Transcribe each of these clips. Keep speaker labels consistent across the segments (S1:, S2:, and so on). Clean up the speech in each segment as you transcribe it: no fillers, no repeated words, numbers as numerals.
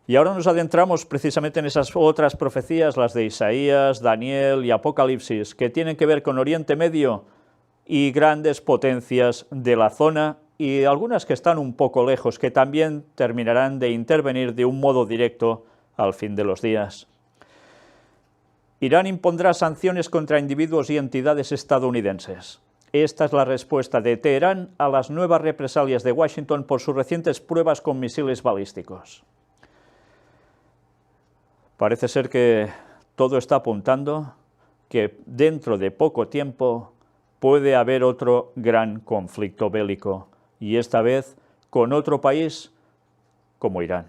S1: Y ahora nos adentramos precisamente en esas otras profecías, las de Isaías, Daniel y Apocalipsis, que tienen que ver con Oriente Medio y grandes potencias de la zona, y algunas que están un poco lejos, que también terminarán de intervenir de un modo directo al fin de los días. Irán impondrá sanciones contra individuos y entidades estadounidenses. Esta es la respuesta de Teherán a las nuevas represalias de Washington por sus recientes pruebas con misiles balísticos. Parece ser que todo está apuntando que dentro de poco tiempo puede haber otro gran conflicto bélico, y esta vez con otro país como Irán.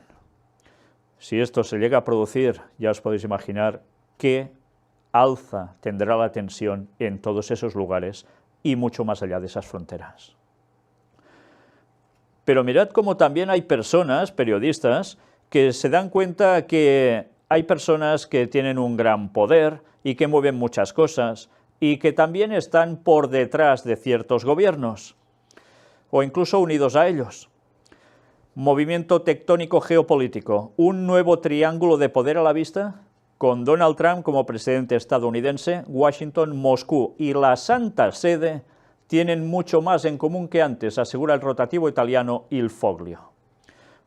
S1: Si esto se llega a producir, ya os podéis imaginar qué alza tendrá la tensión en todos esos lugares y mucho más allá de esas fronteras. Pero mirad cómo también hay personas, periodistas, que se dan cuenta que hay personas que tienen un gran poder y que mueven muchas cosas y que también están por detrás de ciertos gobiernos o incluso unidos a ellos. Movimiento tectónico geopolítico, un nuevo triángulo de poder a la vista, con Donald Trump como presidente estadounidense, Washington, Moscú y la Santa Sede tienen mucho más en común que antes, asegura el rotativo italiano Il Foglio.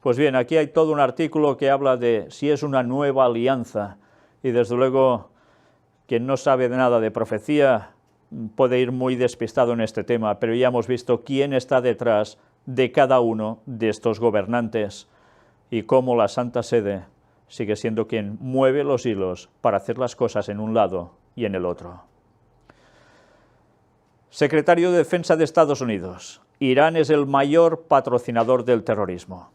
S1: Pues bien, aquí hay todo un artículo que habla de si es una nueva alianza, y desde luego quien no sabe nada de profecía puede ir muy despistado en este tema, pero ya hemos visto quién está detrás de cada uno de estos gobernantes y cómo la Santa Sede sigue siendo quien mueve los hilos para hacer las cosas en un lado y en el otro. Secretario de Defensa de Estados Unidos. Irán es el mayor patrocinador del terrorismo.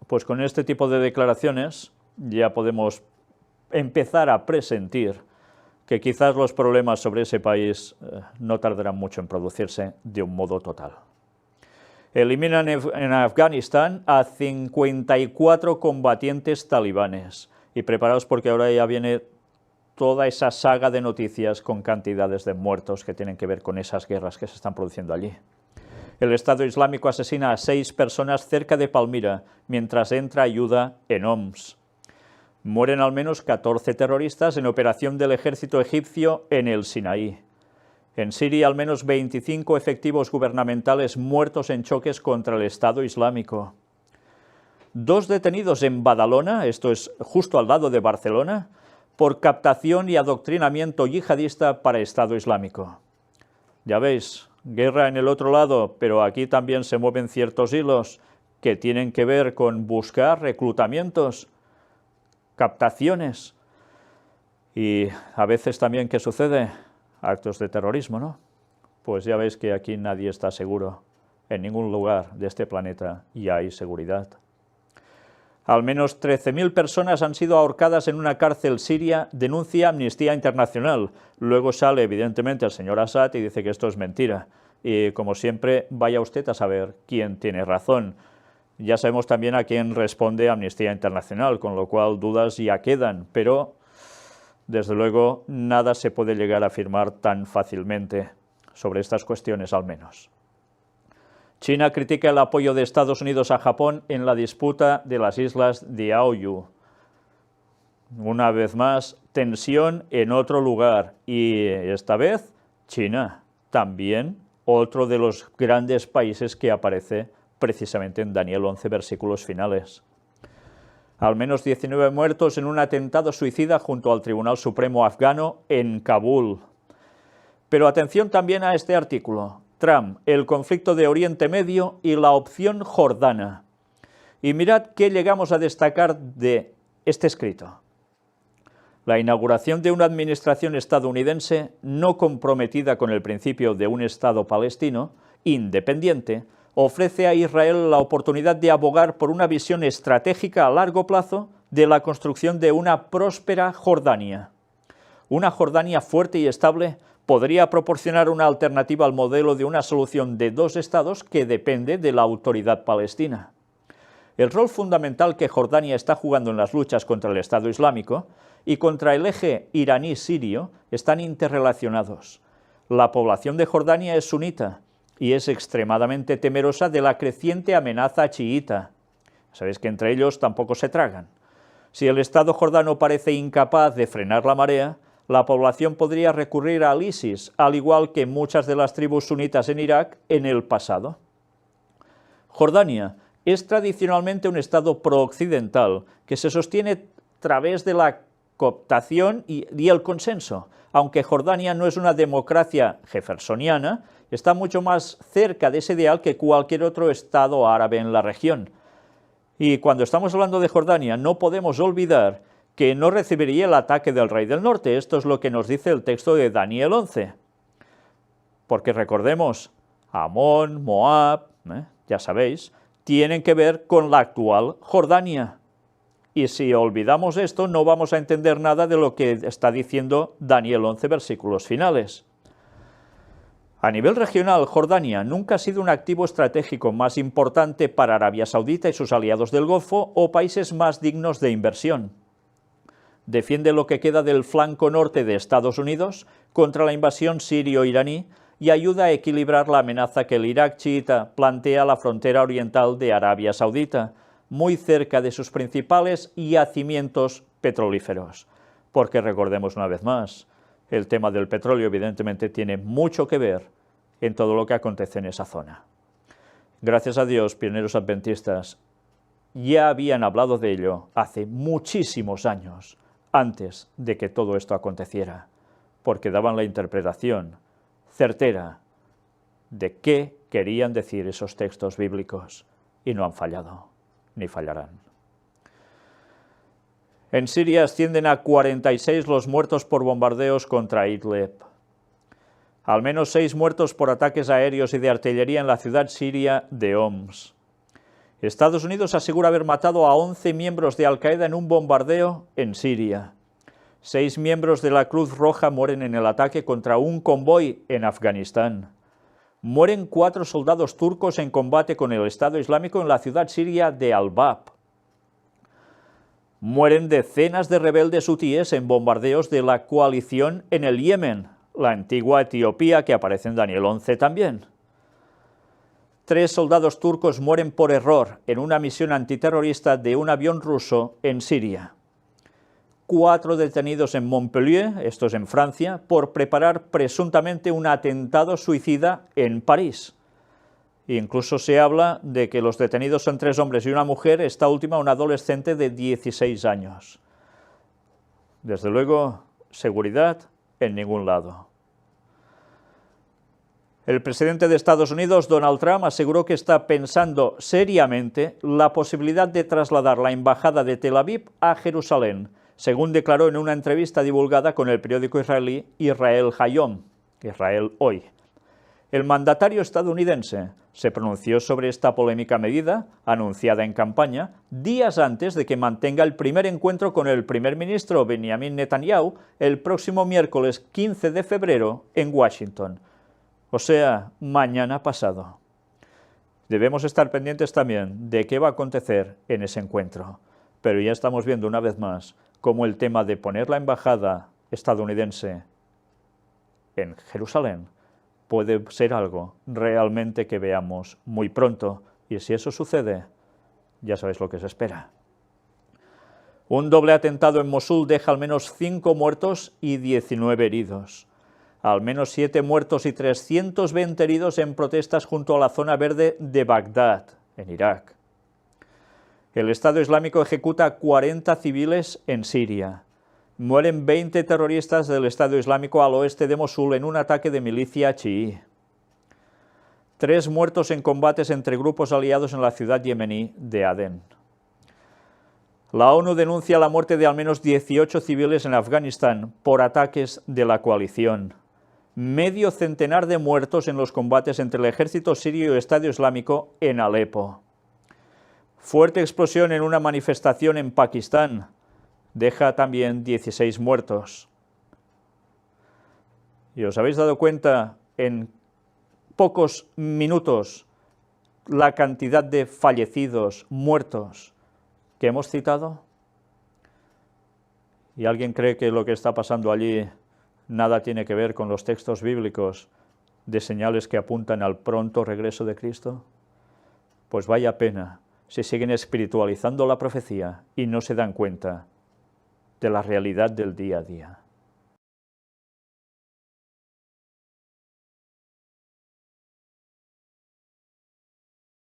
S1: Pues con este tipo de declaraciones ya podemos empezar a presentir que quizás los problemas sobre ese país no tardarán mucho en producirse de un modo total. Eliminan en Afganistán a 54 combatientes talibanes. Y preparaos porque ahora ya viene toda esa saga de noticias con cantidades de muertos que tienen que ver con esas guerras que se están produciendo allí. El Estado Islámico asesina a 6 personas cerca de Palmira, mientras entra ayuda en Homs. Mueren al menos 14 terroristas en operación del ejército egipcio en el Sinaí. En Siria, al menos 25 efectivos gubernamentales muertos en choques contra el Estado Islámico. 2 detenidos en Badalona, esto es justo al lado de Barcelona, por captación y adoctrinamiento yihadista para Estado Islámico. Ya veis, guerra en el otro lado, pero aquí también se mueven ciertos hilos que tienen que ver con buscar reclutamientos, captaciones y a veces también, ¿qué sucede? Actos de terrorismo, ¿no? Pues ya veis que aquí nadie está seguro. En ningún lugar de este planeta ya hay seguridad. Al menos 13.000 personas han sido ahorcadas en una cárcel siria, denuncia Amnistía Internacional. Luego sale, evidentemente, el señor Assad y dice que esto es mentira. Y, como siempre, vaya usted a saber quién tiene razón. Ya sabemos también a quién responde Amnistía Internacional, con lo cual dudas ya quedan, pero, desde luego, nada se puede llegar a afirmar tan fácilmente sobre estas cuestiones, al menos. China critica el apoyo de Estados Unidos a Japón en la disputa de las islas Diaoyu. Una vez más, tensión en otro lugar, y esta vez China, también otro de los grandes países que aparece precisamente en Daniel 11, versículos finales. Al menos 19 muertos en un atentado suicida junto al Tribunal Supremo afgano en Kabul. Pero atención también a este artículo. Trump, el conflicto de Oriente Medio y la opción jordana. Y mirad qué llegamos a destacar de este escrito. La inauguración de una administración estadounidense no comprometida con el principio de un Estado palestino independiente ofrece a Israel la oportunidad de abogar por una visión estratégica a largo plazo de la construcción de una próspera Jordania. Una Jordania fuerte y estable podría proporcionar una alternativa al modelo de una solución de 2 estados que depende de la autoridad palestina. El rol fundamental que Jordania está jugando en las luchas contra el Estado Islámico y contra el eje iraní-sirio están interrelacionados. La población de Jordania es sunita y es extremadamente temerosa de la creciente amenaza chiita. Sabéis que entre ellos tampoco se tragan. Si el Estado jordano parece incapaz de frenar la marea, la población podría recurrir al ISIS, al igual que muchas de las tribus sunitas en Irak en el pasado. Jordania es tradicionalmente un Estado prooccidental que se sostiene a través de la cooptación y el consenso. Aunque Jordania no es una democracia jeffersoniana, está mucho más cerca de ese ideal que cualquier otro Estado árabe en la región. Y cuando estamos hablando de Jordania, no podemos olvidar que no recibiría el ataque del rey del norte. Esto es lo que nos dice el texto de Daniel 11. Porque recordemos, Amón, Moab, ya sabéis, tienen que ver con la actual Jordania. Y si olvidamos esto, no vamos a entender nada de lo que está diciendo Daniel 11, versículos finales. A nivel regional, Jordania nunca ha sido un activo estratégico más importante para Arabia Saudita y sus aliados del Golfo o países más dignos de inversión. Defiende lo que queda del flanco norte de Estados Unidos contra la invasión sirio-iraní y ayuda a equilibrar la amenaza que el Irak chiita plantea a la frontera oriental de Arabia Saudita, muy cerca de sus principales yacimientos petrolíferos. Porque recordemos una vez más, el tema del petróleo evidentemente tiene mucho que ver en todo lo que acontece en esa zona. Gracias a Dios, pioneros adventistas ya habían hablado de ello hace muchísimos años, antes de que todo esto aconteciera, porque daban la interpretación certera de qué querían decir esos textos bíblicos, y no han fallado, ni fallarán. En Siria ascienden a 46 los muertos por bombardeos contra Idlib. Al menos 6 muertos por ataques aéreos y de artillería en la ciudad siria de Homs. Estados Unidos asegura haber matado a 11 miembros de Al-Qaeda en un bombardeo en Siria. 6 miembros de la Cruz Roja mueren en el ataque contra un convoy en Afganistán. Mueren 4 soldados turcos en combate con el Estado Islámico en la ciudad siria de Al-Bab. Mueren decenas de rebeldes hutíes en bombardeos de la coalición en el Yemen, la antigua Etiopía que aparece en Daniel 11 también. 3 soldados turcos mueren por error en una misión antiterrorista de un avión ruso en Siria. 4 detenidos en Montpellier, esto es en Francia, por preparar presuntamente un atentado suicida en París. Incluso se habla de que los detenidos son 3 hombres y una mujer, esta última una adolescente de 16 años. Desde luego, seguridad en ningún lado. El presidente de Estados Unidos, Donald Trump, aseguró que está pensando seriamente la posibilidad de trasladar la embajada de Tel Aviv a Jerusalén, según declaró en una entrevista divulgada con el periódico israelí Israel Hayom, Israel Hoy. El mandatario estadounidense se pronunció sobre esta polémica medida, anunciada en campaña, días antes de que mantenga el primer encuentro con el primer ministro Benjamin Netanyahu el próximo miércoles 15 de febrero en Washington, o sea, mañana pasado. Debemos estar pendientes también de qué va a acontecer en ese encuentro, pero ya estamos viendo una vez más cómo el tema de poner la embajada estadounidense en Jerusalén puede ser algo realmente que veamos muy pronto, y si eso sucede, ya sabéis lo que se espera. Un doble atentado en Mosul deja al menos 5 muertos y 19 heridos. Al menos 7 muertos y 320 heridos en protestas junto a la zona verde de Bagdad, en Irak. El Estado Islámico ejecuta a 40 civiles en Siria. Mueren 20 terroristas del Estado Islámico al oeste de Mosul en un ataque de milicia chií. 3 muertos en combates entre grupos aliados en la ciudad yemení de Adén. La ONU denuncia la muerte de al menos 18 civiles en Afganistán por ataques de la coalición. Medio centenar de muertos en los combates entre el ejército sirio y el Estado Islámico en Alepo. Fuerte explosión en una manifestación en Pakistán. Deja también 16 muertos. ¿Y os habéis dado cuenta en pocos minutos la cantidad de fallecidos, muertos que hemos citado? ¿Y alguien cree que lo que está pasando allí nada tiene que ver con los textos bíblicos de señales que apuntan al pronto regreso de Cristo? Pues vaya pena se siguen espiritualizando la profecía y no se dan cuenta de la realidad del día a día.